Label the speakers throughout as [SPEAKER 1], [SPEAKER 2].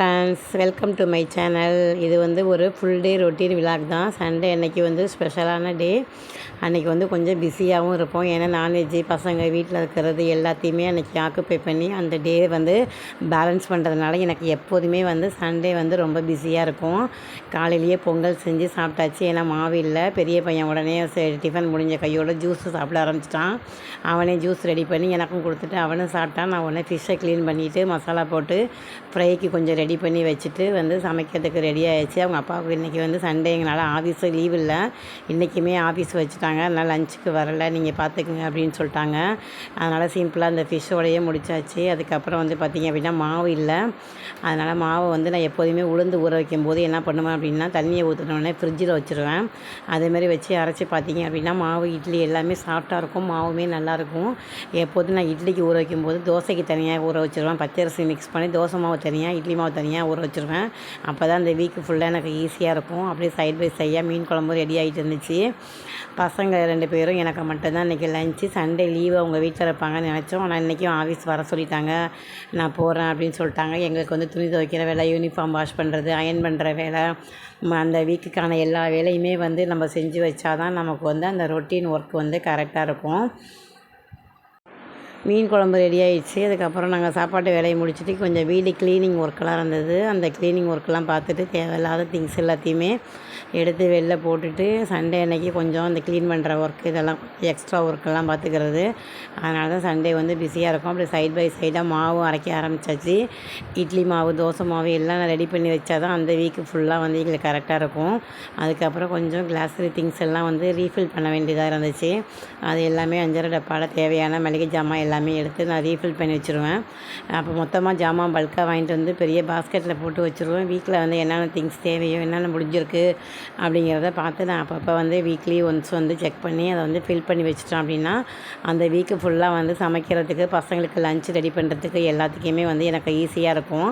[SPEAKER 1] Friends, welcome to my channel. இது வந்து ஒரு ஃபுல் டே ரொட்டீன் விலாக் தான். சண்டே அன்னைக்கு வந்து ஸ்பெஷலான டே. அன்றைக்கி வந்து கொஞ்சம் பிஸியாகவும் இருப்போம். ஏன்னா நான்வெஜ்ஜு பசங்க வீட்டில் இருக்கிறது எல்லாத்தையுமே அன்றைக்கி ஆக்குப்பை பண்ணி அந்த டே வந்து பேலன்ஸ் பண்ணுறதுனால எனக்கு எப்போதுமே வந்து சண்டே வந்து ரொம்ப பிஸியாக இருக்கும். காலையிலேயே பொங்கல் செஞ்சு சாப்பிட்டாச்சு. ஏன்னா மாவு இல்லை. பெரிய பையன் உடனே டிஃபன் முடிஞ்ச கையோட ஜூஸு சாப்பிட ஆரம்பிச்சிட்டான். அவனே ஜூஸ் ரெடி பண்ணி எனக்கும் கொடுத்துட்டு அவனும் சாப்பிட்டான். நான் உடனே ஃபிஷ்ஷை க்ளீன் பண்ணிவிட்டு மசாலா போட்டு ஃப்ரைக்கு கொஞ்சம் ரெடி பண்ணி வச்சுட்டு வந்து சமைக்கிறதுக்கு ரெடி ஆகிடுச்சு. அவங்க அப்பாவுக்கு இன்றைக்கி வந்து சண்டேங்கனால ஆஃபீஸு லீவ் இல்லை. இன்றைக்குமே ஆஃபீஸ் வச்சுட்டாங்க. அதனால் லஞ்சுக்கு வரலை, நீங்கள் பார்த்துக்குங்க அப்படின்னு சொல்லிட்டாங்க. அதனால் சிம்பிளாக அந்த ஃபிஷ்ஷோடையே முடிச்சாச்சு. அதுக்கப்புறம் வந்து பார்த்திங்க அப்படின்னா மாவு இல்லை. அதனால் மாவை வந்து நான் எப்போதுமே உளுந்து ஊற வைக்கும்போது என்ன பண்ணுவேன் அப்படின்னா தண்ணியை ஊற்றினோடனே ஃப்ரிட்ஜில் வச்சுருவேன். அதேமாதிரி வச்சு அரைச்சி பார்த்திங்க அப்படின்னா மாவு இட்லி எல்லாமே சாஃப்டாக இருக்கும், மாவுமே நல்லாயிருக்கும். எப்போதும் நான் இட்லிக்கு ஊற வைக்கும்போது தோசைக்கு தனியாக ஊற வச்சுருவேன். பச்சரிசி மிக்ஸ் பண்ணி தோசை மாவு தனியாக இட்லி மாவு தனியாக ஊற வச்சுருவேன். அப்போ தான் இந்த வீக்கு ஃபுல்லாக எனக்கு ஈஸியாக இருக்கும். அப்படியே சைட் பை சைடாக மீன் குழம்பு ரெடி ஆகிட்டு இருந்துச்சு. பசங்க 2 பேரும் எனக்கு மட்டும்தான் இன்றைக்கி லஞ்சு. சண்டே லீவு அவங்க வீட்டில் இருப்பாங்கன்னு நினச்சோம். ஆனால் இன்றைக்கும் ஆஃபீஸ் வர சொல்லிட்டாங்க. நான் போகிறேன் அப்படின்னு சொல்லிட்டாங்க. எங்களுக்கு வந்து துணி துவைக்கிற வேலை, யூனிஃபார்ம் வாஷ் பண்ணுறது, அயர்ன் பண்ணுற வேலை, அந்த வீக்குக்கான எல்லா வேலையுமே வந்து நம்ம செஞ்சு வச்சா தான் நமக்கு வந்து அந்த ரொட்டீன் ஒர்க் வந்து கரெக்டாக இருக்கும். மீன் குழம்பு ரெடி ஆகிடுச்சு. அதுக்கப்புறம் நாங்கள் சாப்பாட்டு வேலையை முடிச்சுட்டு கொஞ்சம் வீடு க்ளீனிங் ஒர்க்கெலாம் இருந்தது. அந்த க்ளீனிங் ஒர்க்கெலாம் பார்த்துட்டு தேவையில்லாத திங்ஸ் எல்லாத்தையுமே எடுத்து வெளில போட்டுட்டு சண்டே அன்னைக்கு கொஞ்சம் அந்த க்ளீன் பண்ணுற ஒர்க் இதெல்லாம் எக்ஸ்ட்ரா ஒர்க்கெல்லாம் பார்த்துக்கிறது. அதனால தான் சண்டே வந்து பிஸியாக இருக்கும். அப்படி சைட் பை சைடாக மாவும் அரைக்க ஆரம்பித்தாச்சு. இட்லி மாவு, தோசை மாவு எல்லாம் நான் ரெடி பண்ணி வச்சா தான் அந்த வீக்கு ஃபுல்லாக வந்து எங்களுக்கு கரெக்டாக இருக்கும். அதுக்கப்புறம் கொஞ்சம் கிளாஸரி திங்ஸ் எல்லாம் வந்து ரீஃபில் பண்ண வேண்டியதாக இருந்துச்சு. அது எல்லாமே 5.5 டப்பாவில் தேவையான மளிகை ஜாமான் எல்லாமே எடுத்து நான் ரீஃபில் பண்ணி வச்சுருவேன். அப்போ மொத்தமாக ஜாமான் பல்காக வாங்கிட்டு வந்து பெரிய பாஸ்கெட்டில் போட்டு வச்சுருவேன். வீட்டில் வந்து என்னென்ன திங்ஸ் தேவையோ, என்னென்ன முடிஞ்சிருக்கு அப்படிங்கிறத பார்த்து நான் அப்பப்போ வந்து வீக்லி ஒன்ஸ் வந்து செக் பண்ணி அதை வந்து ஃபில் பண்ணி வச்சிட்டோம் அப்படின்னா அந்த வீக்கு ஃபுல்லாக வந்து சமைக்கிறதுக்கு, பசங்களுக்கு லஞ்ச் ரெடி பண்ணுறதுக்கு எல்லாத்துக்குமே வந்து எனக்கு ஈஸியாக இருக்கும்.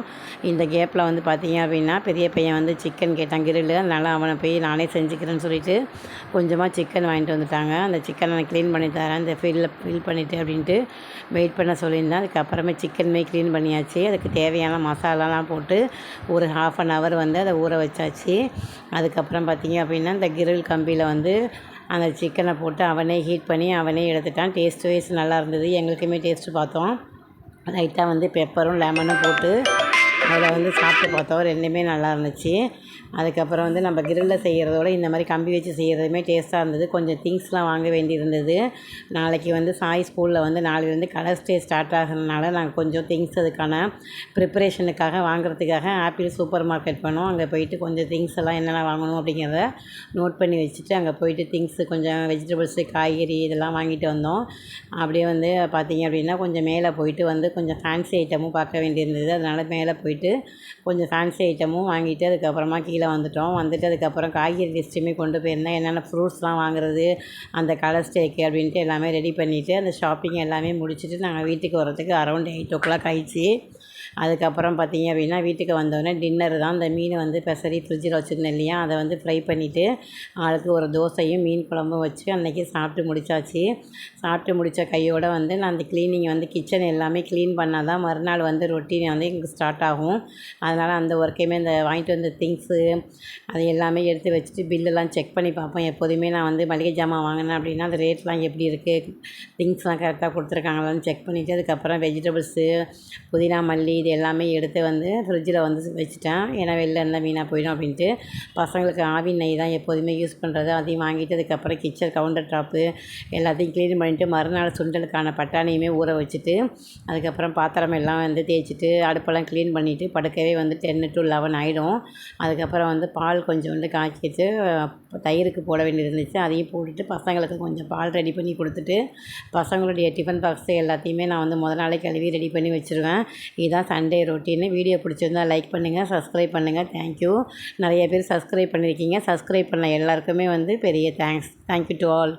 [SPEAKER 1] இந்த கேப்பில் வந்து பார்த்திங்க அப்படின்னா பெரிய பையன் வந்து சிக்கன் கேட்டான் கிரில்லு. அதனால் அவனை போய் நானே செஞ்சுக்கிறேன்னு சொல்லிட்டு கொஞ்சமாக சிக்கன் வாங்கிட்டு வந்துட்டாங்க. அந்த சிக்கனை நான் க்ளீன் பண்ணி தரேன், இந்த ஃபில் பண்ணிவிட்டு அப்படின்ட்டு வெயிட் பண்ண சொல்லியிருந்தேன். அதுக்கப்புறமே சிக்கனுமே க்ளீன் பண்ணியாச்சு. அதுக்கு தேவையான மசாலாலாம் போட்டு ஒரு 1/2 hour வந்து அதை ஊற வச்சாச்சு. அதுக்கப்புறம் பார்த்திங்க அப்படின்னா இந்த கிரில் கம்பியில் வந்து அந்த சிக்கனை போட்டு அவனே ஹீட் பண்ணி அவனே எடுத்துட்டான். டேஸ்ட் வைஸ் நல்லா இருந்தது. எங்களுக்குமே டேஸ்ட்டு பார்த்தோம். லைட்டாக வந்து பெப்பரும் லெமனும் போட்டு அதில் வந்து சாப்பிட்டு பார்த்தோம். 2மே நல்லா இருந்துச்சு. அதுக்கப்புறம் வந்து நம்ம கிரில்லில் செய்கிறதோட இந்த மாதிரி கம்பி வச்சு செய்கிறதுமே டேஸ்ட்டாக இருந்தது. கொஞ்சம் திங்ஸ்லாம் வாங்க வேண்டி இருந்தது. நாளைக்கு வந்து சாய் ஸ்கூலில் வந்து நாளையிலேருந்து கலர்ஸ் டே ஸ்டார்ட் ஆகிறதுனால நாங்கள் கொஞ்சம் திங்ஸ் அதுக்கான ப்ரிப்பரேஷனுக்காக வாங்குறதுக்காக ஆப்பிள் சூப்பர் மார்க்கெட் போனோம். அங்கே போயிட்டு கொஞ்சம் திங்ஸ் எல்லாம் என்னென்ன வாங்கணும் அப்படிங்கிறத நோட் பண்ணி வச்சுட்டு அங்கே போயிட்டு திங்ஸு கொஞ்சம் வெஜிடபிள்ஸு, காய்கறி இதெல்லாம் வாங்கிட்டு வந்தோம். அப்படியே வந்து பார்த்திங்க அப்படின்னா கொஞ்சம் மேலே போயிட்டு வந்து கொஞ்சம் ஃபேன்சி ஐட்டமும் பார்க்க வேண்டியிருந்தது. அதனால் மேலே போயிட்டு கொஞ்சம் ஃபேன்சி ஐட்டமும் வாங்கிட்டு அதுக்கப்புறமா கீழே வந்துட்டோம். வந்துட்டு அதுக்கப்புறம் காய்கறி லிஸ்ட்டுமே கொண்டு போயிருந்தேன். என்னென்ன ஃப்ரூட்ஸ்லாம் வாங்குறது அந்த கலர்ஸ் டேக்கு அப்படின்ட்டு எல்லாமே ரெடி பண்ணிவிட்டு அந்த ஷாப்பிங் எல்லாமே முடிச்சுட்டு நாங்கள் வீட்டுக்கு வரதுக்கு அரௌண்ட் 8 ஆகிடுச்சு. அதுக்கப்புறம் பார்த்திங்க அப்படின்னா வீட்டுக்கு வந்தோடனே டின்னர் தான். அந்த மீன் வந்து பெசரி ஃப்ரிட்ஜில் வச்சுருந்தேன் இல்லையா, அதை வந்து ஃப்ரை பண்ணிவிட்டு அதுக்கு ஒரு தோசையும் மீன் குழம்பும் வச்சு அன்றைக்கி சாப்பிட்டு முடித்தாச்சு. சாப்பிட்டு முடித்த கையோடு வந்து நான் அந்த க்ளீனிங் வந்து கிச்சன் எல்லாமே க்ளீன் பண்ணால் தான் மறுநாள் வந்து ரொட்டீன் வந்து எங்களுக்கு ஸ்டார்ட் ஆகும். அதனால் அந்த ஒர்க்கையுமே இந்த வாங்கிட்டு வந்த திங்ஸு அது எல்லாமே எடுத்து வச்சுட்டு பில்லெல்லாம் செக் பண்ணி பார்ப்போம். எப்போதுமே நான் வந்து மளிகை ஜாமான் வாங்கினேன் அப்படின்னா அந்த ரேட்லாம் எப்படி இருக்குது, திங்ஸ்லாம் கரெக்டாக கொடுத்துருக்காங்களான்னு செக் பண்ணிவிட்டு அதுக்கப்புறம் வெஜிடபிள்ஸு, புதினா, மல்லி இது எல்லாமே எடுத்து வந்து ஃப்ரிட்ஜில் வந்து வச்சுட்டேன். ஏன்னா வெளில இருந்தால் வீணாக போயிடும் அப்படின்ட்டு. பசங்களுக்கு ஆவின் நெய் தான் எப்போதுமே யூஸ் பண்ணுறது, அதையும் வாங்கிட்டு அதுக்கப்புறம் கிச்சன் கவுண்டர் டாப்பு எல்லாத்தையும் க்ளீன் பண்ணிவிட்டு மறுநாள் சுண்டலுக்கான பட்டாணியுமே ஊற வச்சுட்டு அதுக்கப்புறம் பாத்திரம் எல்லாம் வந்து தேய்ச்சிட்டு அடுப்பெல்லாம் க்ளீன் பண்ணிவிட்டு படுக்கவே வந்து 10 to 11 ஆகிடும். அதுக்கப்புறம் வந்து பால் கொஞ்சோண்டு காய்ச்சிட்டு தயிருக்கு போட வேண்டியது இருந்துச்சு. அதையும் போட்டுட்டு பசங்களுக்கு கொஞ்சம் பால் ரெடி பண்ணி கொடுத்துட்டு பசங்களுடைய டிஃபன் பாக்ஸு எல்லாத்தையுமே நான் வந்து முத நாளே கழுவி ரெடி பண்ணி வச்சுருவேன். இதுதான் சண்டே ரொட்டீனு. வீடியோ பிடிச்சிருந்தால் லைக் பண்ணுங்கள், சப்ஸ்கிரைப் பண்ணுங்கள். தேங்க்யூ. நிறைய பேர் சப்ஸ்கிரைப் பண்ணியிருக்கீங்க. சப்ஸ்கிரைப் பண்ண எல்லாருக்குமே வந்து பெரிய தேங்க்ஸ். Thank you to all.